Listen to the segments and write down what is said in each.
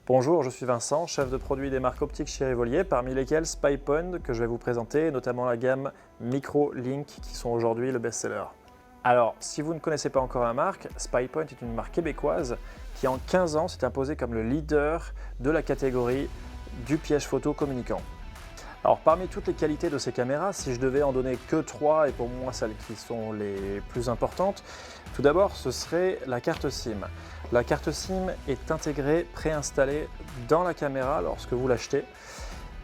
Bonjour, je suis Vincent, chef de produit des marques optiques chez Rivolier, parmi lesquelles SpyPoint que je vais vous présenter, notamment la gamme Micro Link qui sont aujourd'hui le best-seller. Alors, si vous ne connaissez pas encore la marque, SpyPoint est une marque québécoise qui en 15 ans s'est imposée comme le leader de la catégorie du piège photo communicant. Alors parmi toutes les qualités de ces caméras, si je devais en donner que 3 et pour moi celles qui sont les plus importantes, tout d'abord ce serait la carte SIM. La carte SIM est intégrée, préinstallée dans la caméra lorsque vous l'achetez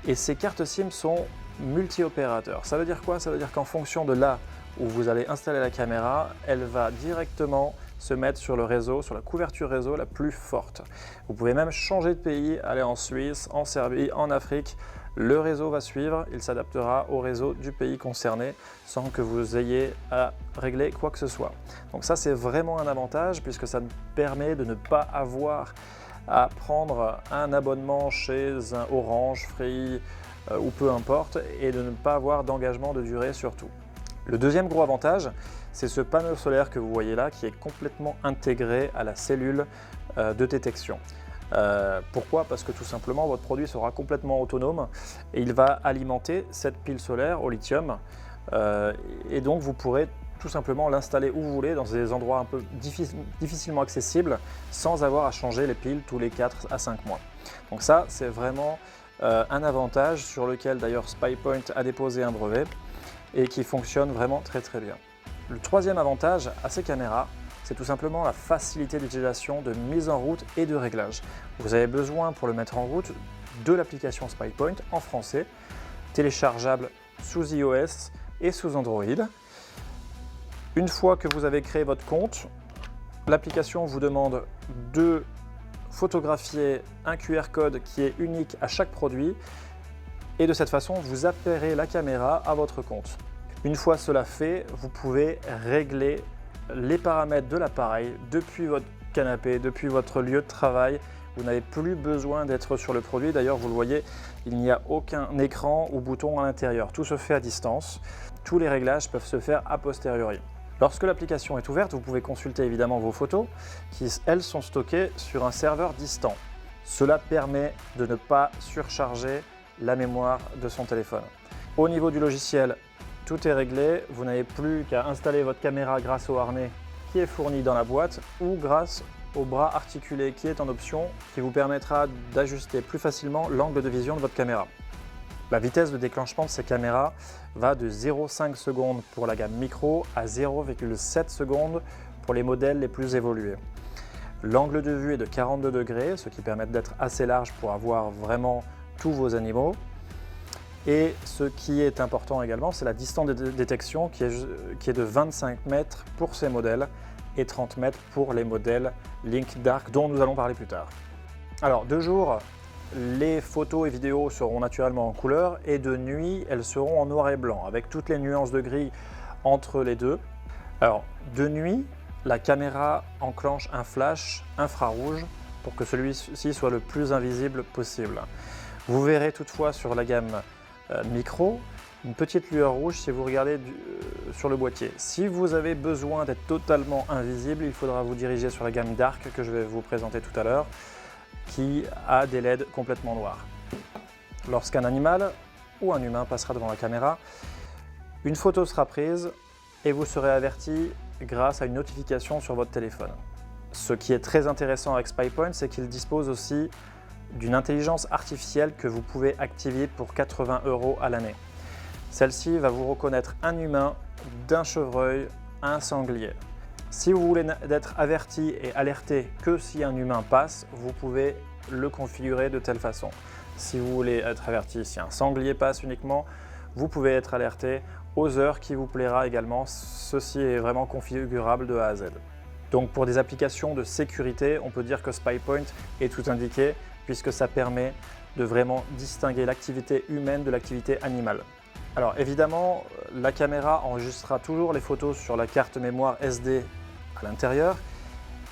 et ces cartes SIM sont multi-opérateurs. Ça veut dire quoi? Ça veut dire qu'en fonction de là où vous allez installer la caméra, elle va directement se mettre sur le réseau, sur la couverture réseau la plus forte. Vous pouvez même changer de pays, aller en Suisse, en Serbie, en Afrique. Le réseau va suivre, il s'adaptera au réseau du pays concerné sans que vous ayez à régler quoi que ce soit. Donc ça c'est vraiment un avantage puisque ça nous permet de ne pas avoir à prendre un abonnement chez un Orange, Free ou peu importe et de ne pas avoir d'engagement de durée surtout. Le deuxième gros avantage, c'est ce panneau solaire que vous voyez là qui est complètement intégré à la cellule de détection. Pourquoi? Parce que tout simplement votre produit sera complètement autonome et il va alimenter cette pile solaire au lithium et donc vous pourrez tout simplement l'installer où vous voulez dans des endroits un peu difficilement accessibles sans avoir à changer les piles tous les 4 à 5 mois. Donc ça c'est vraiment un avantage sur lequel d'ailleurs SpyPoint a déposé un brevet et qui fonctionne vraiment très bien. Le troisième avantage à ces caméras, c'est tout simplement la facilité d'utilisation, de mise en route et de réglage. Vous avez besoin pour le mettre en route de l'application SpyPoint en français, téléchargeable sous iOS et sous Android. Une fois que vous avez créé votre compte, l'application vous demande de photographier un QR code qui est unique à chaque produit et de cette façon, vous appellerez la caméra à votre compte. Une fois cela fait, vous pouvez régler les paramètres de l'appareil depuis votre canapé, depuis votre lieu de travail. Vous n'avez plus besoin d'être sur le produit. D'ailleurs, vous le voyez, il n'y a aucun écran ou bouton à l'intérieur. Tout se fait à distance. Tous les réglages peuvent se faire a posteriori. Lorsque l'application est ouverte, vous pouvez consulter évidemment vos photos qui, elles, sont stockées sur un serveur distant. Cela permet de ne pas surcharger la mémoire de son téléphone. Au niveau du logiciel, tout est réglé, vous n'avez plus qu'à installer votre caméra grâce au harnais qui est fourni dans la boîte ou grâce au bras articulé qui est en option qui vous permettra d'ajuster plus facilement l'angle de vision de votre caméra. La vitesse de déclenchement de ces caméras va de 0,5 secondes pour la gamme micro à 0,7 secondes pour les modèles les plus évolués. L'angle de vue est de 42 degrés, ce qui permet d'être assez large pour avoir vraiment tous vos animaux. Et ce qui est important également, c'est la distance de détection qui est de 25 mètres pour ces modèles et 30 mètres pour les modèles Link Dark dont nous allons parler plus tard. Alors de jour, les photos et vidéos seront naturellement en couleur et de nuit, elles seront en noir et blanc avec toutes les nuances de gris entre les deux. Alors de nuit, la caméra enclenche un flash infrarouge pour que celui-ci soit le plus invisible possible. Vous verrez toutefois sur la gamme micro une petite lueur rouge si vous regardez sur le boîtier. Si vous avez besoin d'être totalement invisible, il faudra vous diriger sur la gamme Dark que je vais vous présenter tout à l'heure qui a des LED complètement noirs. Lorsqu'un animal ou un humain passera devant la caméra, une photo sera prise et vous serez averti grâce à une notification sur votre téléphone. Ce qui est très intéressant avec SpyPoint, c'est qu'il dispose aussi d'une intelligence artificielle que vous pouvez activer pour 80 € à l'année. Celle-ci va vous reconnaître un humain d'un chevreuil à un sanglier. Si vous voulez d'être averti et alerté que si un humain passe, vous pouvez le configurer de telle façon. Si vous voulez être averti si un sanglier passe uniquement, vous pouvez être alerté aux heures qui vous plaira également. Ceci est vraiment configurable de A à Z. Donc pour des applications de sécurité, on peut dire que SpyPoint est tout indiqué puisque ça permet de vraiment distinguer l'activité humaine de l'activité animale. Alors évidemment, la caméra enregistrera toujours les photos sur la carte mémoire SD à l'intérieur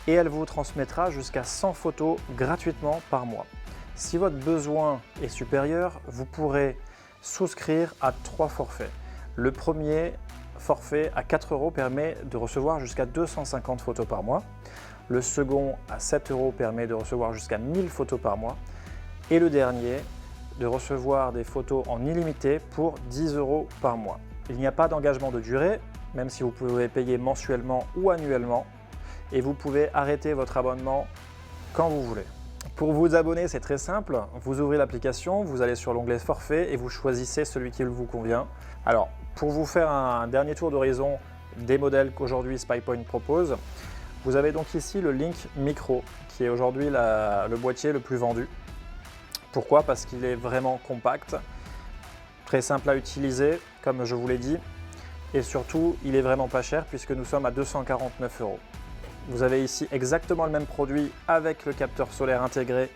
et elle vous transmettra jusqu'à 100 photos gratuitement par mois. Si votre besoin est supérieur, vous pourrez souscrire à 3 forfaits. Le premier forfait à 4 € permet de recevoir jusqu'à 250 photos par mois. Le second, à 7 €, permet de recevoir jusqu'à 1000 photos par mois. Et le dernier, de recevoir des photos en illimité pour 10 € par mois. Il n'y a pas d'engagement de durée, même si vous pouvez payer mensuellement ou annuellement. Et vous pouvez arrêter votre abonnement quand vous voulez. Pour vous abonner, c'est très simple. Vous ouvrez l'application, vous allez sur l'onglet forfait et vous choisissez celui qui vous convient. Alors, pour vous faire un dernier tour d'horizon des modèles qu'aujourd'hui SpyPoint propose, vous avez donc ici le Link Micro, qui est aujourd'hui le boîtier le plus vendu. Pourquoi? Parce qu'il est vraiment compact, très simple à utiliser, comme je vous l'ai dit, et surtout, il est vraiment pas cher puisque nous sommes à 249 €. Vous avez ici exactement le même produit avec le capteur solaire intégré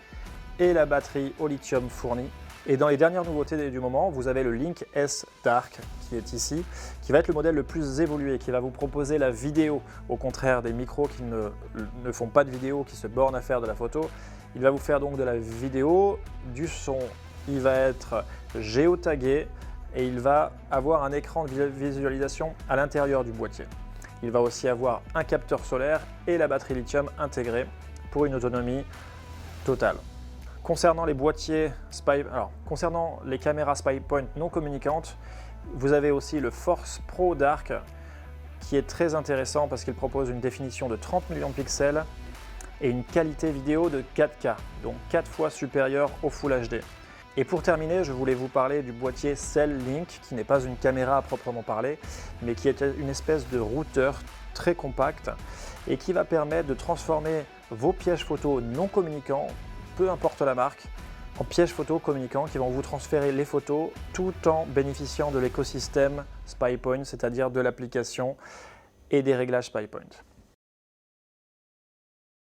et la batterie au lithium fournie. Et dans les dernières nouveautés du moment, vous avez le Link S Dark qui est ici, qui va être le modèle le plus évolué, qui va vous proposer la vidéo, au contraire des micros qui ne font pas de vidéo, qui se bornent à faire de la photo. Il va vous faire donc de la vidéo, du son, il va être géotagué et il va avoir un écran de visualisation à l'intérieur du boîtier. Il va aussi avoir un capteur solaire et la batterie lithium intégrée pour une autonomie totale. Concernant les concernant les caméras SpyPoint non communicantes, vous avez aussi le Force Pro Dark qui est très intéressant parce qu'il propose une définition de 30 millions de pixels et une qualité vidéo de 4K, donc 4 fois supérieure au Full HD. Et pour terminer, je voulais vous parler du boîtier CellLink, qui n'est pas une caméra à proprement parler, mais qui est une espèce de routeur très compact et qui va permettre de transformer vos pièges photo non communicants, peu importe la marque, en pièges photo communicants qui vont vous transférer les photos tout en bénéficiant de l'écosystème SpyPoint, c'est-à-dire de l'application et des réglages SpyPoint.